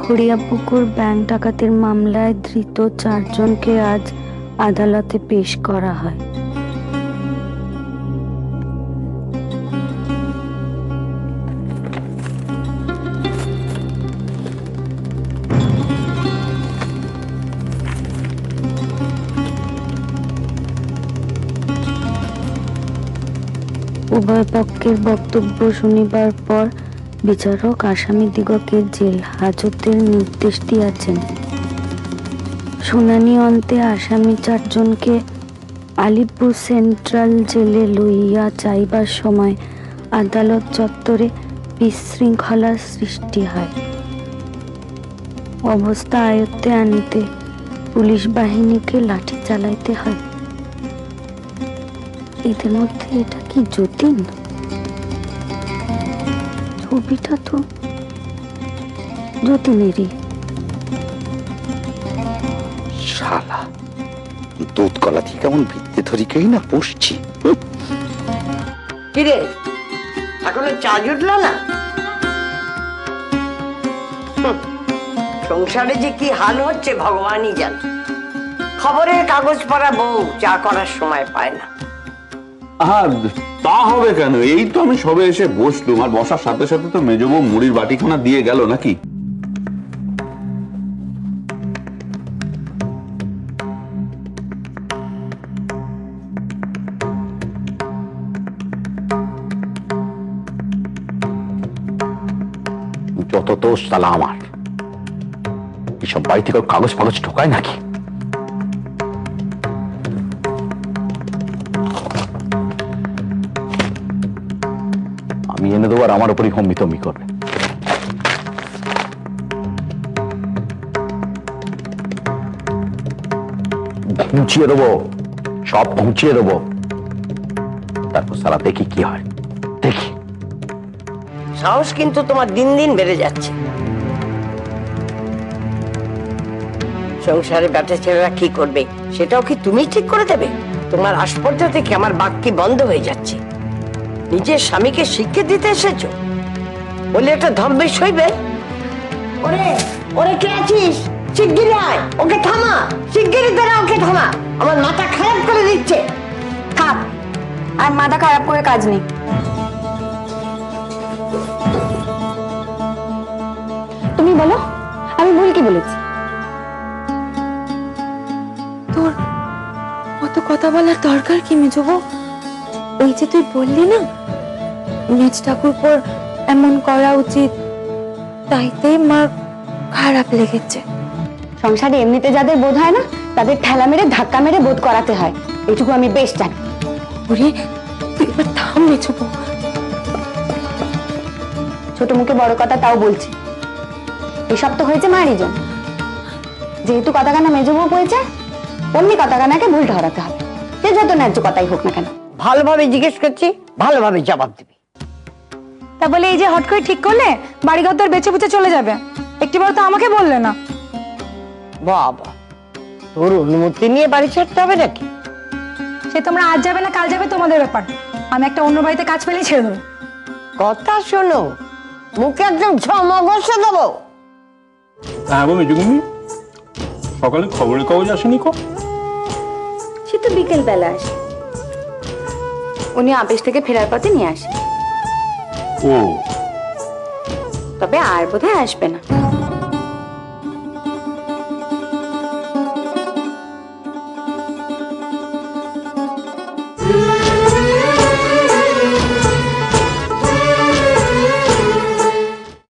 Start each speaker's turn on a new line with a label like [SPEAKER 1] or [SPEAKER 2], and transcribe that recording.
[SPEAKER 1] হরিয়াপুকুর bank ডাকাতির মামলায় ধৃত 4 জনকে আজ আদালতে পেশ করা হয়। উভয় পক্ষের বক্তব্য শুনিবার পর বিচারক আসামিদিগকে জেল হাজতের নির্দেশ দিয়াছেন। শুনানি অন্তে আসামি 4 জনকে আলিপুর সেন্ট্রাল জেলে লইয়া যাইবার সময় আদালত চত্বরে বিশৃঙ্খলার সৃষ্টি হয়। অবস্থা আয়ত্তে আনিতে পুলিশ বাহিনীকে লাঠি চালাইতে হয়। এদের মধ্যে এটা কি যতীন? ছবিটা তো যতীনেরই।
[SPEAKER 2] শালা দুধ কলা থেকে কেমন ভিত্তি ধরিকেই না পুষছি।
[SPEAKER 3] কিরে এখনো চা জুটল না? সংসারে যে কি হাল হচ্ছে ভগবানই জানে। খবরের কাগজ পড়া বউ চা করার সময় পায় না।
[SPEAKER 4] তা হবে কেন? এই তো আমি সবে এসে বসলুম, আর বসার সাথে সাথে তো মেজ বউ মুড়ির বাটিখানা দিয়ে গেল নাকি?
[SPEAKER 2] যত দোষ তালা আমার। এসব বাড়ি থেকে কাগজ ফাগজ ঢোকায় নাকি? আমি এনে দেবো আর আমার উপরই হম্বিতম্বি করবে। ঘুঁচিয়ে দেবো, সব ঘুঁচিয়ে দেবো, তারপর সারা দেখি কি হয়। দেখি।
[SPEAKER 3] সাহস কিন্তু তোমার দিন দিন বেড়ে যাচ্ছে। সংসারে বেটা ছেলেরা কি করবে সেটাও কি তুমি ঠিক করে দেবে? তোমার আস্পর্ধ থেকে আমার বাক্যি বন্ধ হয়ে যাচ্ছে। নিজের স্বামীকে শিক্ষা দিতে এসেছো বলে একটা ধম্বেশ হইবে? ওরে ওরে কে আছিস? শিগগিরি আয়, ওকে থামা, শিগগিরি দাঁড়া, ওকে থামা। আমার মাথা খারাপ করে দিচ্ছে।
[SPEAKER 1] থাক, আর মাথা খারাপ করে কাজ নেই। তুমি বলো, আমি ভুল কি বলেছি?
[SPEAKER 5] তোর অত কথা বলার দরকার কি মেজবো? ওই যে তুই বললি না মেজ ঠাকুরপোর এমন করা উচিত, তাইতেই মা খারাপ লেগেছে।
[SPEAKER 1] সংসারে এমনিতে যাদের বোধ হয় না, তাদের ঠেলা মেরে ধাক্কা মেরে বোধ করাতে হয়, এইটুকু আমি বেশ জানি।
[SPEAKER 5] ওরে তুই এবার থাম মেজবো।
[SPEAKER 1] ছোট মুখে বড় কথা তাও বলছি। এসব তো হয়েছে মায়েরই জন্য। যেহেতু কথা কানা মেজ বউ হয়েছে, অমনি কথা কানাকে ভুল ঠহরাতে হবে, সে যত ন্যায্য কথাই হোক না কেন।
[SPEAKER 3] ভালোভাবে জিজ্ঞেস করছি, ভালোভাবে জবাব দিবি।
[SPEAKER 5] তা বলে এই যে হট করে ঠিক করলে বাড়িঘর তোর বেঁচে বুঝে চলে যাবে, একটিবার তো আমাকে বললে না।
[SPEAKER 3] বাবা, তোর অনুমতি নিয়ে বাড়ি ছাড়তে হবে নাকি?
[SPEAKER 5] সে তোমরা আজ যাবে না কাল যাবে তোমাদের ব্যাপার। আমি একটা অন্য বাড়িতে কাজ পেলেই ছেড়ে দেবো।
[SPEAKER 3] কথা শোনো, মুখে একদম ঝমা বসে দেবো।
[SPEAKER 4] হ্যাঁ গো মেজুগুমি, সকালে খবরের কাগজ আসেনি কো?
[SPEAKER 1] সে তো বিকেল বেলা আসে, উনি আবেশ থেকে ফেরার পথে নিয়ে আসে।
[SPEAKER 4] ও,
[SPEAKER 1] তবে আর বোধহয় আসবে না।